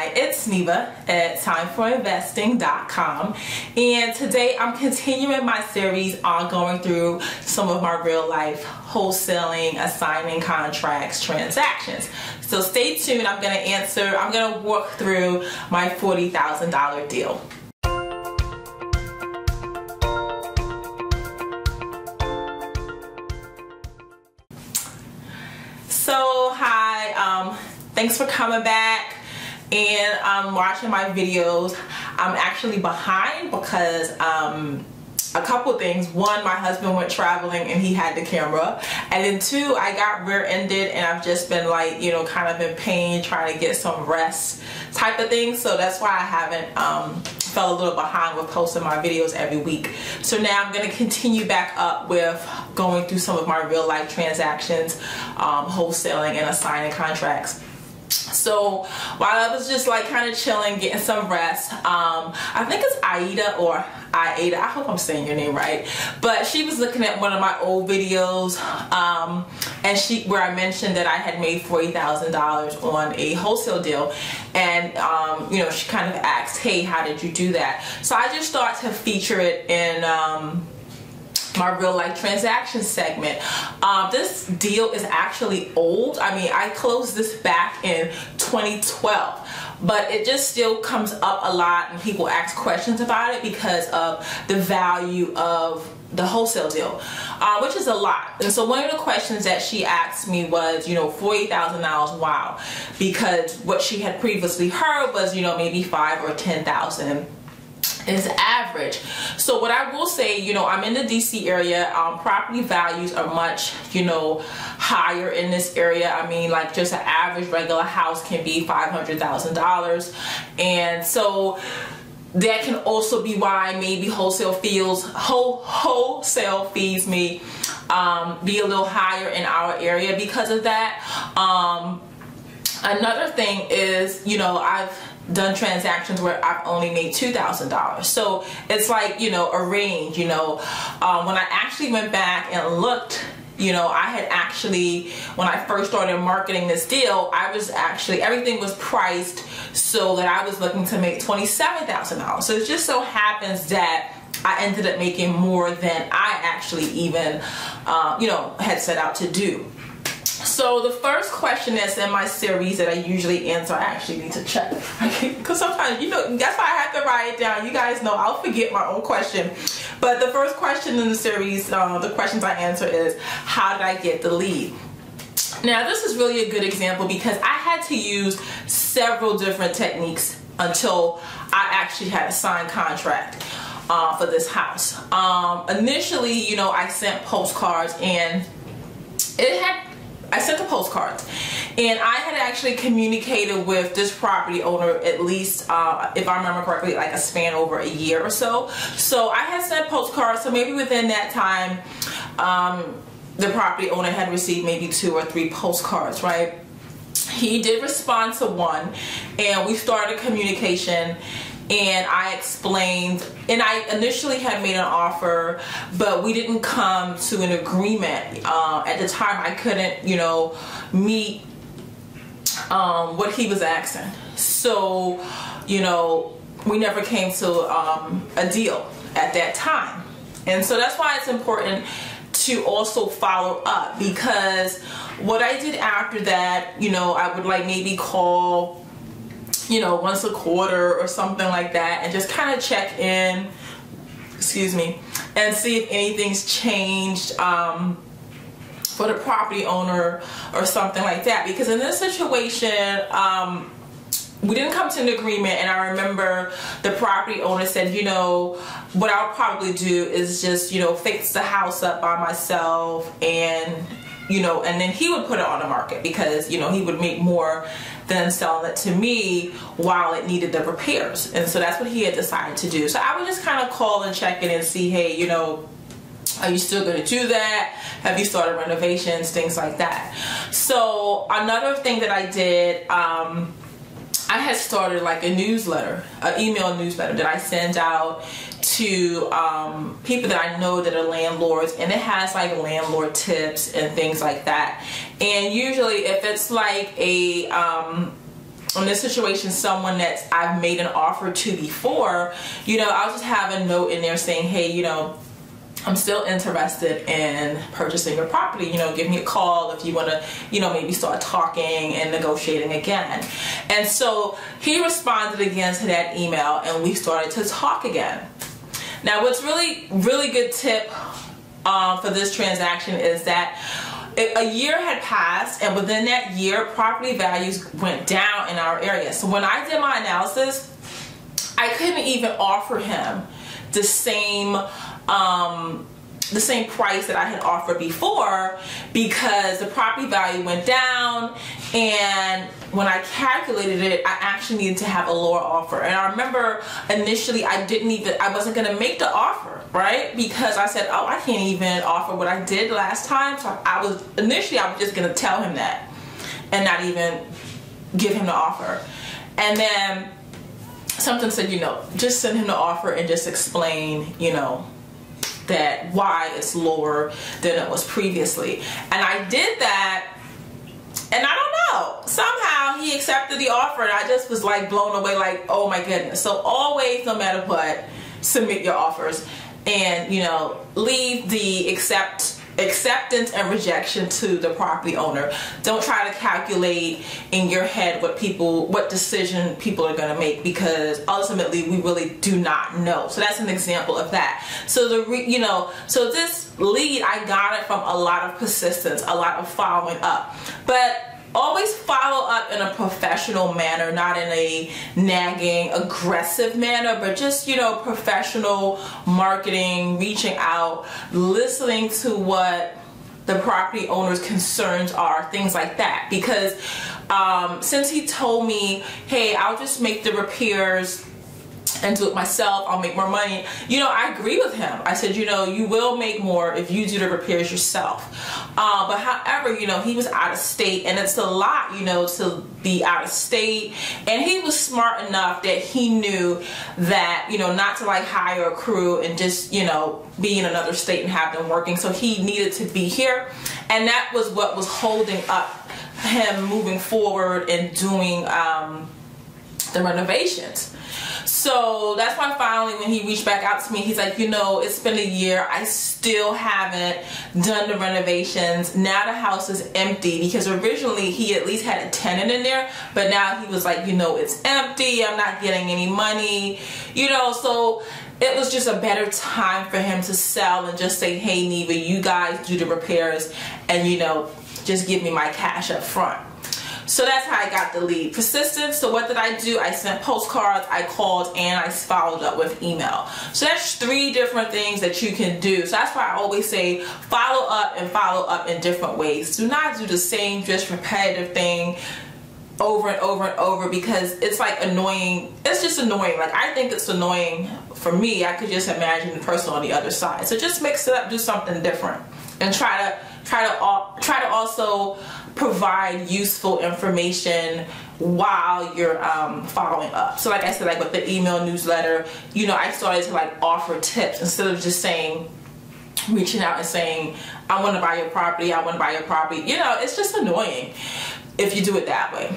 Hi, it's Neva at timeforinvesting.com, and today I'm continuing my series on going through some of my real life wholesaling, assigning contracts, transactions. So stay tuned. I'm going to walk through my $40,000 deal. So hi, thanks for coming back and watching my videos. I'm actually behind because a couple things. One, my husband went traveling and he had the camera, and then two, I got rear-ended and I've just been like, you know, kind of in pain trying to get some rest type of thing. So that's why I haven't fell a little behind with posting my videos every week. So now I'm going to continue back up with going through some of my real life transactions, wholesaling and assigning contracts. So while I was just like kind of chilling, getting some rest, I think it's Aida or Aida, I hope I'm saying your name right, but she was looking at one of my old videos, and where I mentioned that I had made $40,000 on a wholesale deal, and you know, she kind of asked, hey, how did you do that? So I just thought to feature it in my real life transaction segment. This deal is actually old. I mean, I closed this back in 2012, but it just still comes up a lot and people ask questions about it because of the value of the wholesale deal, which is a lot. And so one of the questions that she asked me was, you know, $40,000, wow, because what she had previously heard was, you know, maybe $5,000 or $10,000 is average. So what I will say, you know, I'm in the DC area. Property values are much, you know, higher in this area. I mean, like just an average regular house can be $500,000, and so that can also be why maybe wholesale fees may be a little higher in our area because of that. Another thing is, you know, I've done transactions where I've only made $2,000. So it's like, you know, a range, you know. When I actually went back and looked, you know, I had actually, when I first started marketing this deal, I was actually, everything was priced so that I was looking to make $27,000. So it just so happens that I ended up making more than I actually even, you know, had set out to do. So the first question that's in my series that I usually answer, I actually need to check, because sometimes, you know, that's why I have to write it down. You guys know I'll forget my own question. But the first question in the series, the questions I answer is, how did I get the lead? Now this is really a good example because I had to use several different techniques until I actually had a signed contract for this house. Initially, you know, I sent postcards, and I sent the postcards, and I had actually communicated with this property owner at least, if I remember correctly, like a span over a year or so. So I had sent postcards, so maybe within that time, the property owner had received maybe 2 or 3 postcards, right? He did respond to one, and we started communication. And I explained, and I initially had made an offer, but we didn't come to an agreement. At the time, I couldn't, you know, meet what he was asking. So, you know, we never came to a deal at that time. And so that's why it's important to also follow up, because what I did after that, you know, I would like maybe call, you know, once a quarter or something like that, and just kind of check in, excuse me, and see if anything's changed for the property owner or something like that. Because in this situation, we didn't come to an agreement, and I remember the property owner said, you know, what I'll probably do is just, you know, fix the house up by myself, and, you know, and then he would put it on the market because, you know, he would make more than selling it to me while it needed the repairs. And so that's what he had decided to do. So I would just kind of call and check in and see, hey, you know, are you still going to do that? Have you started renovations? Things like that. So another thing that I did, I had started like a newsletter, an email newsletter that I send out to people that I know that are landlords, and it has like landlord tips and things like that. And usually if it's like a in this situation, someone that I've made an offer to before, you know, I'll just have a note in there saying, hey, you know, I'm still interested in purchasing your property. You know, give me a call if you want to, you know, maybe start talking and negotiating again. And so he responded again to that email, and we started to talk again. Now, what's really good tip for this transaction is that a year had passed, and within that year, property values went down in our area. So when I did my analysis, I couldn't even offer him the same price that I had offered before, because the property value went down, and when I calculated it, I actually needed to have a lower offer. And I remember initially I wasn't going to make the offer, right? Because I said, oh, I can't even offer what I did last time. So I was just going to tell him that and not even give him the offer. And then something said, you know, just send him the offer and just explain, you know, that why it's lower than it was previously. And I did that, and I don't know, somehow he accepted the offer, and I just was like blown away, like, oh my goodness. So always, no matter what, submit your offers, and, you know, leave the acceptance and rejection to the property owner. Don't try to calculate in your head what decision people are going to make, because ultimately we really do not know. So that's an example of that. So so this lead, I got it from a lot of persistence, a lot of following up, but always follow up in a professional manner, not in a nagging, aggressive manner, but just, you know, professional marketing, reaching out, listening to what the property owner's concerns are, things like that. Because since he told me, hey, I'll just make the repairs and do it myself, I'll make more money, you know, I agree with him. I said, you know, you will make more if you do the repairs yourself. But however, you know, he was out of state, and it's a lot, you know, to be out of state. And he was smart enough that he knew that, you know, not to like hire a crew and just, you know, be in another state and have them working. So he needed to be here, and that was what was holding up him moving forward and doing the renovations. So that's why finally when he reached back out to me, he's like, you know, it's been a year, I still haven't done the renovations. Now the house is empty, because originally he at least had a tenant in there, but now he was like, you know, it's empty, I'm not getting any money, you know. So it was just a better time for him to sell and just say, hey, Neva, you guys do the repairs, and, you know, just give me my cash up front. So that's how I got the lead. Persistence. So what did I do? I sent postcards, I called, and I followed up with email. So that's 3 different things that you can do. So that's why I always say follow up in different ways. Do not do the same just repetitive thing over and over and over, because it's like annoying. It's just annoying. Like, I think it's annoying for me. I could just imagine the person on the other side. So just mix it up, do something different, and try to also provide useful information while you're following up. So like I said, like with the email newsletter, you know, I started to like offer tips instead of just reaching out and saying, I want to buy your property, I want to buy your property. You know, it's just annoying if you do it that way.